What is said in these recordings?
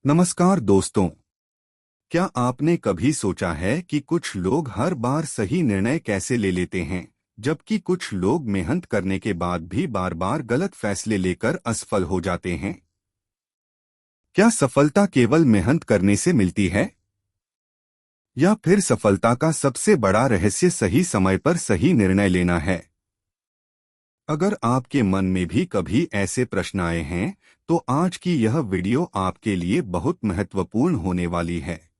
नमस्कार दोस्तों। क्या आपने कभी सोचा है कि कुछ लोग हर बार सही निर्णय कैसे ले लेते हैं, जबकि कुछ लोग मेहनत करने के बाद भी बार बार गलत फैसले लेकर असफल हो जाते हैं? क्या सफलता केवल मेहनत करने से मिलती है, या फिर सफलता का सबसे बड़ा रहस्य सही समय पर सही निर्णय लेना है? अगर आपके मन में भी कभी ऐसे प्रश्न आए हैं, तो आज की यह वीडियो आपके लिए बहुत महत्वपूर्ण होने वाली है।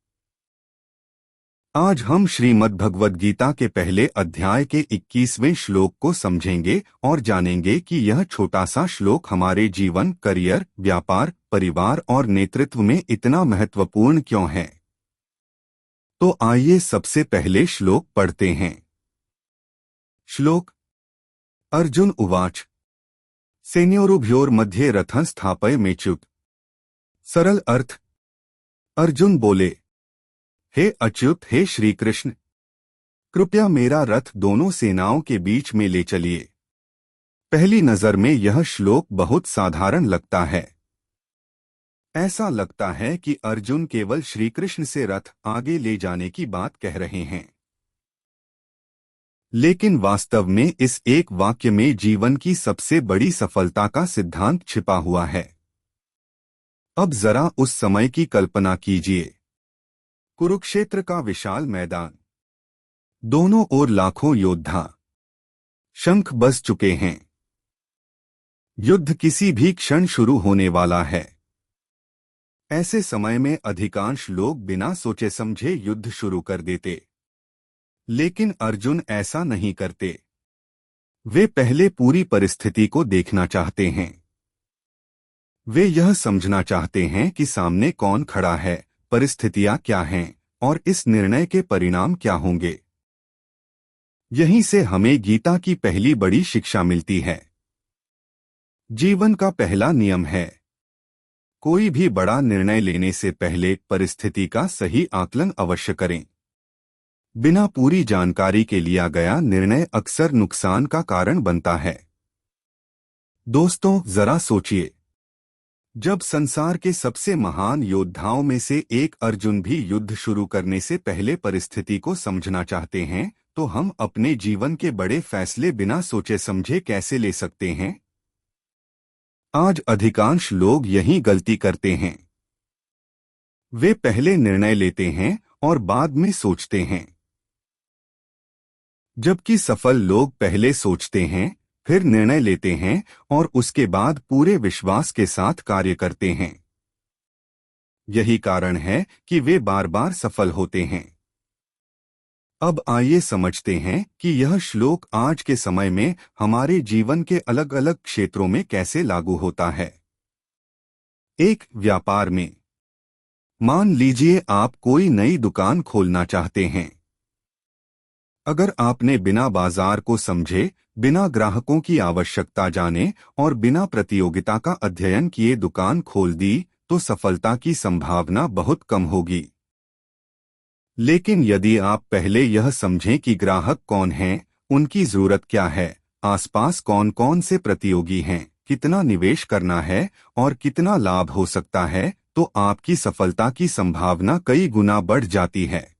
आज हम श्रीमद् भगवद गीता के पहले अध्याय के 21वें श्लोक को समझेंगे और जानेंगे कि यह छोटा सा श्लोक हमारे जीवन, करियर, व्यापार, परिवार और नेतृत्व में इतना महत्वपूर्ण क्यों है। तो आइए सबसे पहले श्लोक पढ़ते हैं। श्लोक। अर्जुन उवाच। सेनयोरुभयोर्मध्ये रथं स्थापयमेच्युत। सरल अर्थ। अर्जुन बोले, हे अच्युत, हे श्री कृष्ण, कृपया मेरा रथ दोनों सेनाओं के बीच में ले चलिए। पहली नजर में यह श्लोक बहुत साधारण लगता है। ऐसा लगता है कि अर्जुन केवल श्री कृष्ण से रथ आगे ले जाने की बात कह रहे हैं। लेकिन वास्तव में इस एक वाक्य में जीवन की सबसे बड़ी सफलता का सिद्धांत छिपा हुआ है। अब जरा उस समय की कल्पना कीजिए। कुरुक्षेत्र का विशाल मैदान, दोनों ओर लाखों योद्धा, शंख बज चुके हैं। युद्ध किसी भी क्षण शुरू होने वाला है। ऐसे समय में अधिकांश लोग बिना सोचे समझे युद्ध शुरू कर देते, लेकिन अर्जुन ऐसा नहीं करते। वे पहले पूरी परिस्थिति को देखना चाहते हैं। वे यह समझना चाहते हैं कि सामने कौन खड़ा है, परिस्थितियां क्या हैं और इस निर्णय के परिणाम क्या होंगे। यहीं से हमें गीता की पहली बड़ी शिक्षा मिलती है। जीवन का पहला नियम है, कोई भी बड़ा निर्णय लेने से पहले परिस्थिति का सही आकलन अवश्य करें। बिना पूरी जानकारी के लिया गया निर्णय अक्सर नुकसान का कारण बनता है। दोस्तों, जरा सोचिए, जब संसार के सबसे महान योद्धाओं में से एक अर्जुन भी युद्ध शुरू करने से पहले परिस्थिति को समझना चाहते हैं, तो हम अपने जीवन के बड़े फैसले बिना सोचे समझे कैसे ले सकते हैं? आज अधिकांश लोग यही गलती करते हैं। वे पहले निर्णय लेते हैं और बाद में सोचते हैं, जबकि सफल लोग पहले सोचते हैं, फिर निर्णय लेते हैं और उसके बाद पूरे विश्वास के साथ कार्य करते हैं। यही कारण है कि वे बार बार सफल होते हैं। अब आइए समझते हैं कि यह श्लोक आज के समय में हमारे जीवन के अलग अलग क्षेत्रों में कैसे लागू होता है। एक, व्यापार में। मान लीजिए आप कोई नई दुकान खोलना चाहते हैं। अगर आपने बिना बाजार को समझे, बिना ग्राहकों की आवश्यकता जाने और बिना प्रतियोगिता का अध्ययन किए दुकान खोल दी, तो सफलता की संभावना बहुत कम होगी। लेकिन यदि आप पहले यह समझें कि ग्राहक कौन हैं, उनकी जरूरत क्या है, आसपास कौन कौन से प्रतियोगी हैं, कितना निवेश करना है और कितना लाभ हो सकता है, तो आपकी सफलता की संभावना कई गुना बढ़ जाती है।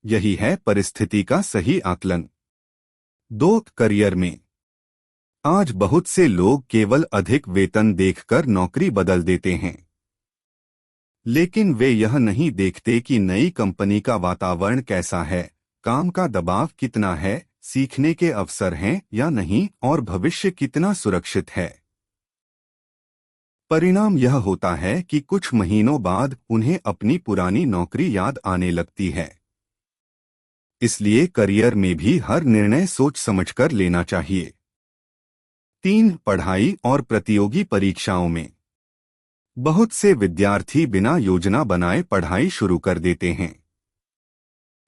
यही है परिस्थिति का सही आकलन। दो, करियर में। आज बहुत से लोग केवल अधिक वेतन देखकर नौकरी बदल देते हैं, लेकिन वे यह नहीं देखते कि नई कंपनी का वातावरण कैसा है, काम का दबाव कितना है, सीखने के अवसर हैं या नहीं और भविष्य कितना सुरक्षित है। परिणाम यह होता है कि कुछ महीनों बाद उन्हें अपनी पुरानी नौकरी याद आने लगती है। इसलिए करियर में भी हर निर्णय सोच समझकर लेना चाहिए। तीन, पढ़ाई और प्रतियोगी परीक्षाओं में। बहुत से विद्यार्थी बिना योजना बनाए पढ़ाई शुरू कर देते हैं।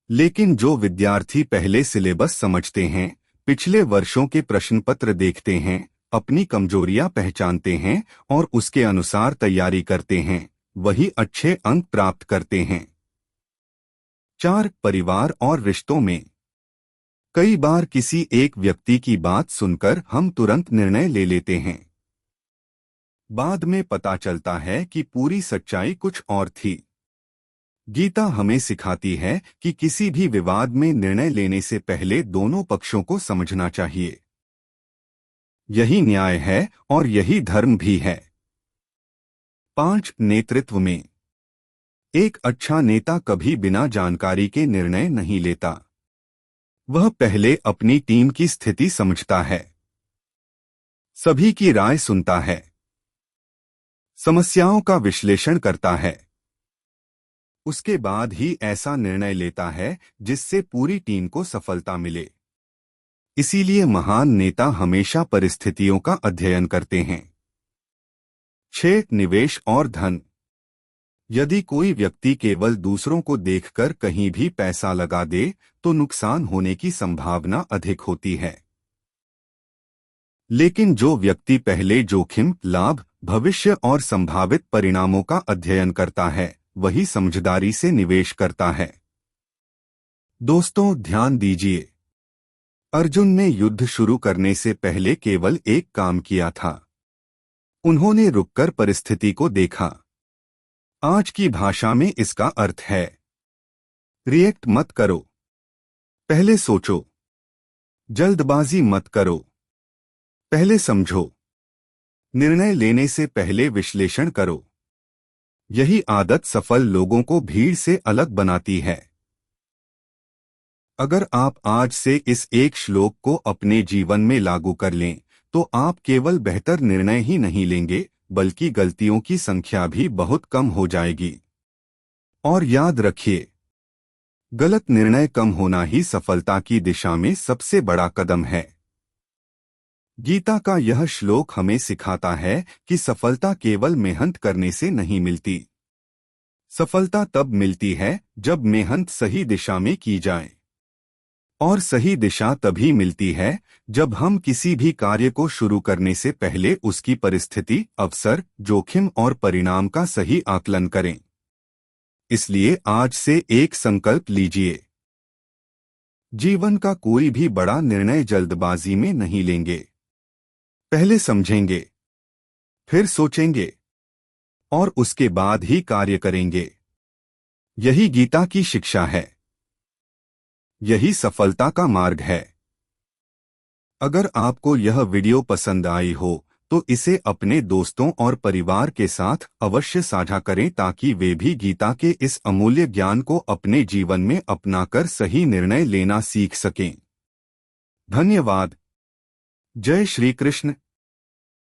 लेकिन जो विद्यार्थी पहले सिलेबस समझते हैं, पिछले वर्षों के प्रश्न पत्र देखते हैं, अपनी कमजोरियां पहचानते हैं और उसके अनुसार तैयारी करते हैं, वही अच्छे अंक प्राप्त करते हैं। चार, परिवार और रिश्तों में। कई बार किसी एक व्यक्ति की बात सुनकर हम तुरंत निर्णय ले लेते हैं। बाद में पता चलता है कि पूरी सच्चाई कुछ और थी। गीता हमें सिखाती है कि किसी भी विवाद में निर्णय लेने से पहले दोनों पक्षों को समझना चाहिए। यही न्याय है और यही धर्म भी है। 5. नेतृत्व में एक अच्छा नेता कभी बिना जानकारी के निर्णय नहीं लेता। वह पहले अपनी टीम की स्थिति समझता है, सभी की राय सुनता है, समस्याओं का विश्लेषण करता है। उसके बाद ही ऐसा निर्णय लेता है जिससे पूरी टीम को सफलता मिले। इसीलिए महान नेता हमेशा परिस्थितियों का अध्ययन करते हैं। 6. निवेश और धन। यदि कोई व्यक्ति केवल दूसरों को देखकर कहीं भी पैसा लगा दे तो नुकसान होने की संभावना अधिक होती है। लेकिन जो व्यक्ति पहले जोखिम, लाभ, भविष्य और संभावित परिणामों का अध्ययन करता है वही समझदारी से निवेश करता है। दोस्तों, ध्यान दीजिए, अर्जुन ने युद्ध शुरू करने से पहले केवल एक काम किया था। उन्होंने रुककर परिस्थिति को देखा। आज की भाषा में इसका अर्थ है, रिएक्ट मत करो, पहले सोचो। जल्दबाजी मत करो, पहले समझो। निर्णय लेने से पहले विश्लेषण करो। यही आदत सफल लोगों को भीड़ से अलग बनाती है। अगर आप आज से इस एक श्लोक को अपने जीवन में लागू कर लें तो आप केवल बेहतर निर्णय ही नहीं लेंगे बल्कि गलतियों की संख्या भी बहुत कम हो जाएगी। और याद रखिए, गलत निर्णय कम होना ही सफलता की दिशा में सबसे बड़ा कदम है। गीता का यह श्लोक हमें सिखाता है कि सफलता केवल मेहनत करने से नहीं मिलती। सफलता तब मिलती है जब मेहनत सही दिशा में की जाए। और सही दिशा तभी मिलती है जब हम किसी भी कार्य को शुरू करने से पहले उसकी परिस्थिति, अवसर, जोखिम और परिणाम का सही आकलन करें। इसलिए आज से एक संकल्प लीजिए, जीवन का कोई भी बड़ा निर्णय जल्दबाजी में नहीं लेंगे। पहले समझेंगे, फिर सोचेंगे और उसके बाद ही कार्य करेंगे। यही गीता की शिक्षा है, यही सफलता का मार्ग है। अगर आपको यह वीडियो पसंद आई हो तो इसे अपने दोस्तों और परिवार के साथ अवश्य साझा करें ताकि वे भी गीता के इस अमूल्य ज्ञान को अपने जीवन में अपनाकर सही निर्णय लेना सीख सकें। धन्यवाद। जय श्री कृष्ण।